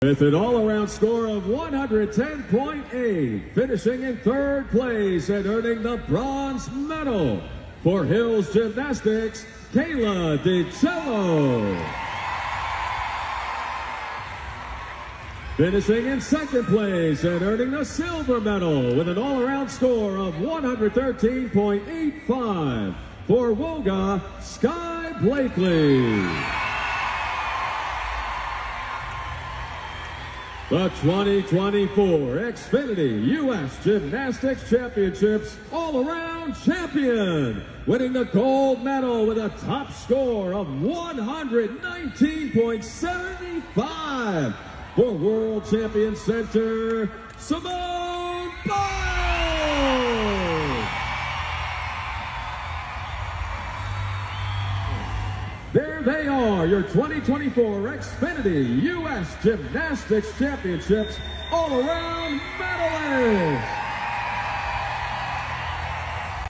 With an all-around score of 110.8, finishing in third place and earning the bronze medal for Hills Gymnastics, Kayla DiCello. Finishing in second place and earning the silver medal with an all-around score of 113.85 for Wogga, Sky Blakely. The 2024 Xfinity U.S. Gymnastics Championships all-around champion, winning the gold medal with a top score of 119.75 for World Champion Center, Simone Biles. There they are, your 2024 Xfinity U.S. Gymnastics Championships all-around medals.